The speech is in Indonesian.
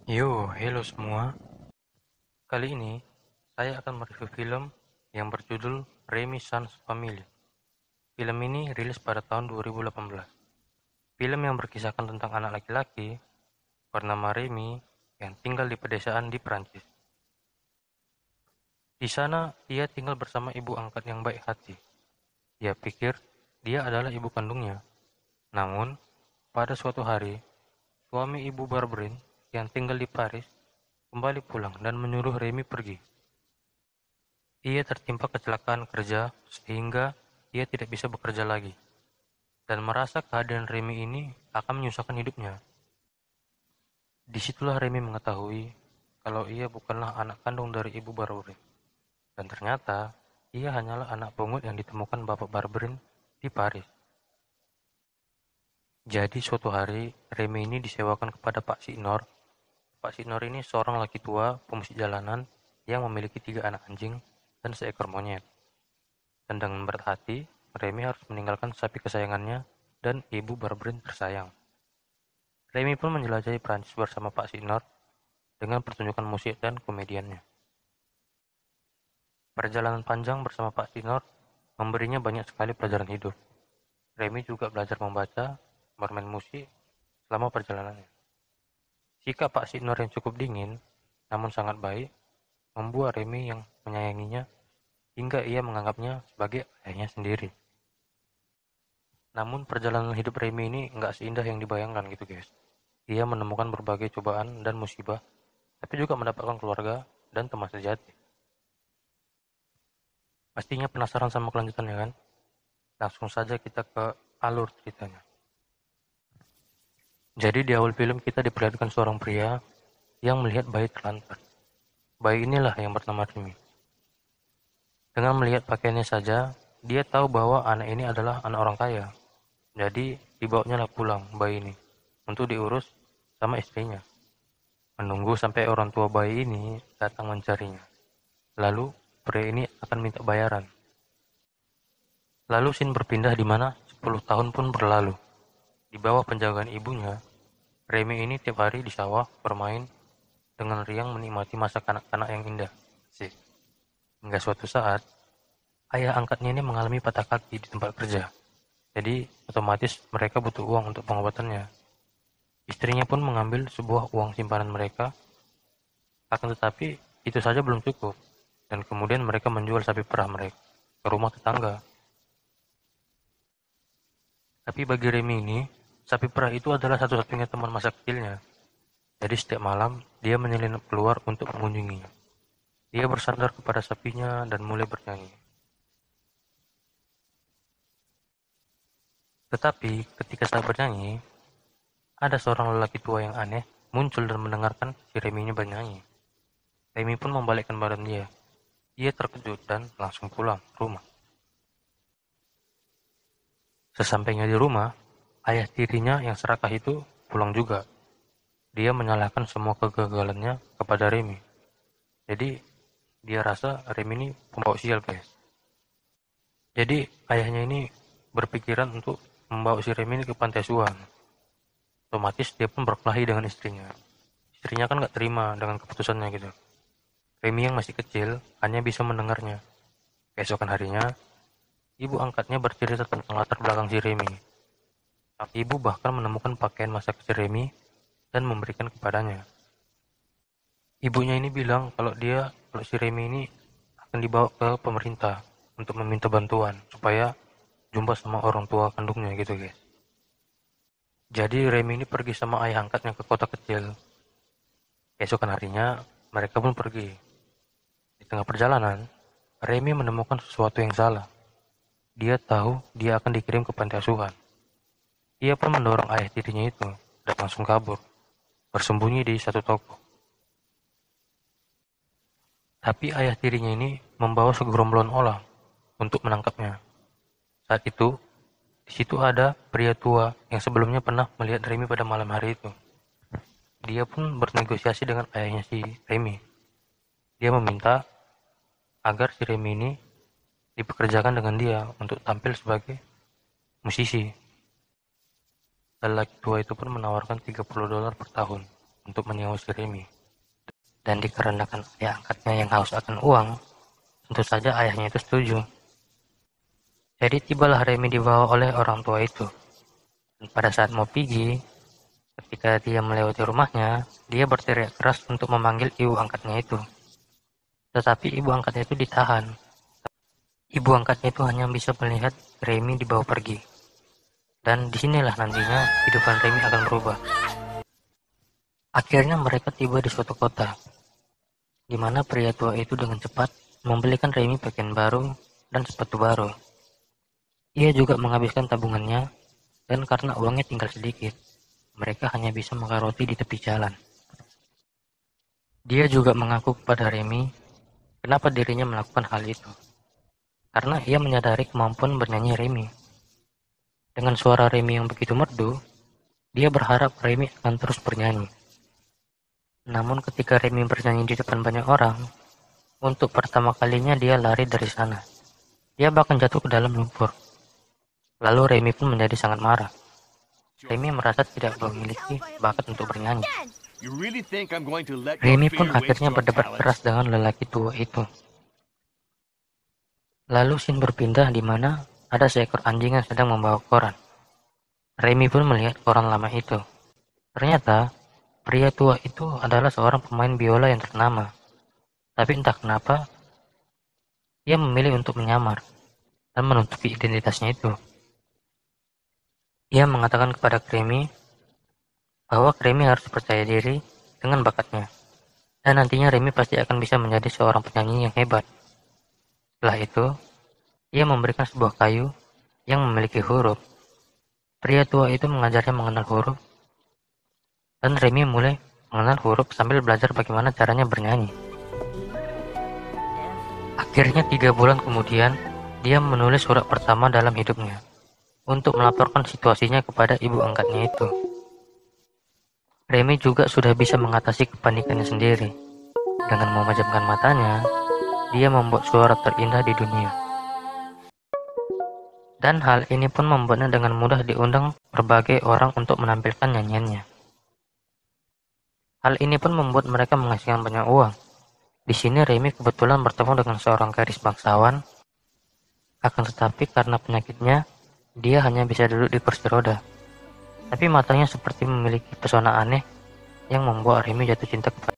Yo, hello semua. Kali ini saya akan mereview film yang berjudul Remy Sans Family. Film ini rilis pada tahun 2018. Film yang berkisahkan tentang anak laki-laki bernama Remy yang tinggal di pedesaan di Prancis. Di sana, ia tinggal bersama ibu angkat yang baik hati. Ia pikir dia adalah ibu kandungnya. Namun, pada suatu hari, suami ibu Barberin yang tinggal di Paris kembali pulang dan menyuruh Remy pergi. Ia tertimpa kecelakaan kerja sehingga ia tidak bisa bekerja lagi dan merasa keadaan Remy ini akan menyusahkan hidupnya. Disitulah Remy mengetahui kalau ia bukanlah anak kandung dari ibu Barberin dan ternyata ia hanyalah anak pungut yang ditemukan Bapak Barberin di Paris. Jadi suatu hari Remy ini disewakan kepada Pak Sinor. Pak Sinor ini seorang laki tua pemusik jalanan yang memiliki 3 anak anjing dan seekor monyet. Dan dengan berat hati, Remy harus meninggalkan sapi kesayangannya dan ibu Barberin tersayang. Remy pun menjelajahi Prancis bersama Pak Sinor dengan pertunjukan musik dan komediannya. Perjalanan panjang bersama Pak Sinor memberinya banyak sekali pelajaran hidup. Remy juga belajar membaca, bermain musik selama perjalanannya. Sikap Pak Sinor yang cukup dingin, namun sangat baik, membuat Remy yang menyayanginya hingga ia menganggapnya sebagai ayahnya sendiri. Namun perjalanan hidup Remy ini nggak seindah yang dibayangkan gitu guys. Ia menemukan berbagai cobaan dan musibah, tapi juga mendapatkan keluarga dan teman sejati. Pastinya penasaran sama kelanjutannya kan? Langsung saja kita ke alur ceritanya. Jadi di awal film kita diperlihatkan seorang pria yang melihat bayi terlantar. Bayi inilah yang bernama Remy. Dengan melihat pakaiannya saja, dia tahu bahwa anak ini adalah anak orang kaya. Jadi dibawanya lah pulang bayi ini untuk diurus sama istrinya. Menunggu sampai orang tua bayi ini datang mencarinya. Lalu pria ini akan minta bayaran. Lalu scene berpindah di mana 10 tahun pun berlalu. Di bawah penjagaan ibunya, Remy ini tiap hari di sawah bermain dengan riang menikmati masa kanak-kanak yang indah. Sih. Hingga suatu saat, ayah angkatnya ini mengalami patah kaki di tempat kerja. Jadi otomatis mereka butuh uang untuk pengobatannya. Istrinya pun mengambil sebuah uang simpanan mereka, akan tetapi itu saja belum cukup. Dan kemudian mereka menjual sapi perah mereka ke rumah tetangga. Tapi bagi Remy ini, sapi perah itu adalah satu-satunya teman masa kecilnya. Jadi setiap malam, dia menyelinap keluar untuk mengunjunginya. Dia bersandar kepada sapinya dan mulai bernyanyi. Tetapi ketika saat bernyanyi, ada seorang lelaki tua yang aneh muncul dan mendengarkan si Remy ini bernyanyi. Remy pun membalikkan badan dia. Ia terkejut dan langsung pulang ke rumah. Sesampainya di rumah, ayah tirinya yang serakah itu pulang juga. Dia menyalahkan semua kegagalannya kepada Remy. Jadi dia rasa Remy ini pembawa sial guys. Jadi ayahnya ini berpikiran untuk membawa si Remy ini ke panti asuhan. Otomatis dia pun berkelahi dengan istrinya. Istrinya kan gak terima dengan keputusannya gitu. Remy yang masih kecil hanya bisa mendengarnya. Keesokan harinya, ibu angkatnya bercerita tentang latar belakang si Remy. Ibu bahkan menemukan pakaian masa kecil Remy dan memberikan kepadanya. Ibunya ini bilang kalau si Remy ini akan dibawa ke pemerintah untuk meminta bantuan supaya jumpa sama orang tua kandungnya gitu guys. Jadi Remy ini pergi sama ayah angkatnya ke kota kecil. Keesokan harinya mereka pun pergi. Di tengah perjalanan, Remy menemukan sesuatu yang salah. Dia tahu dia akan dikirim ke panti asuhan. Ia pun mendorong ayah tirinya itu dan langsung kabur, bersembunyi di satu toko. Tapi ayah tirinya ini membawa segerombolan orang untuk menangkapnya. Saat itu, di situ ada pria tua yang sebelumnya pernah melihat Remy pada malam hari itu. Dia pun bernegosiasi dengan ayahnya si Remy. Dia meminta agar si Remy ini dipekerjakan dengan dia untuk tampil sebagai musisi. Lelaki tua itu pun menawarkan $30 per tahun untuk menyewa si Remy. Dan dikarenakan ayah angkatnya yang haus akan uang, tentu saja ayahnya itu setuju. Jadi tibalah Remy dibawa oleh orang tua itu. Dan pada saat mau pergi, ketika dia melewati rumahnya, dia berteriak keras untuk memanggil ibu angkatnya itu. Tetapi ibu angkatnya itu ditahan. Ibu angkatnya itu hanya bisa melihat Remy dibawa pergi. Dan disinilah nantinya kehidupan Remy akan berubah. Akhirnya mereka tiba di suatu kota, di mana pria tua itu dengan cepat membelikan Remy pakaian baru dan sepatu baru. Ia juga menghabiskan tabungannya, dan karena uangnya tinggal sedikit, mereka hanya bisa makan roti di tepi jalan. Dia juga mengaku kepada Remy kenapa dirinya melakukan hal itu, karena ia menyadari kemampuan bernyanyi Remy. Dengan suara Remy yang begitu merdu, dia berharap Remy akan terus bernyanyi. Namun ketika Remy bernyanyi di depan banyak orang, untuk pertama kalinya dia lari dari sana. Dia bahkan jatuh ke dalam lumpur. Lalu Remy pun menjadi sangat marah. Remy merasa tidak memiliki bakat untuk bernyanyi. Remy pun akhirnya berdebat keras dengan lelaki tua itu. Lalu scene berpindah di mana ada seekor anjing yang sedang membawa koran. Remy pun melihat koran lama itu. Ternyata pria tua itu adalah seorang pemain biola yang ternama. Tapi entah kenapa ia memilih untuk menyamar dan menutupi identitasnya itu. Ia mengatakan kepada Remy bahwa Remy harus percaya diri dengan bakatnya, dan nantinya Remy pasti akan bisa menjadi seorang penyanyi yang hebat. Setelah itu, ia memberikan sebuah kayu yang memiliki huruf. Pria tua itu mengajarnya mengenal huruf, dan Remy mulai mengenal huruf sambil belajar bagaimana caranya bernyanyi. Akhirnya 3 bulan kemudian, dia menulis surat pertama dalam hidupnya untuk melaporkan situasinya kepada ibu angkatnya itu. Remy juga sudah bisa mengatasi kepanikannya sendiri. Dengan memejamkan matanya, dia membuat suara terindah di dunia. Dan hal ini pun membuatnya dengan mudah diundang berbagai orang untuk menampilkan nyanyiannya. Hal ini pun membuat mereka menghasilkan banyak uang. Di sini Remy kebetulan bertemu dengan seorang gadis bangsawan. Akan tetapi karena penyakitnya, dia hanya bisa duduk di kursi roda. Tapi matanya seperti memiliki pesona aneh yang membuat Remy jatuh cinta kepada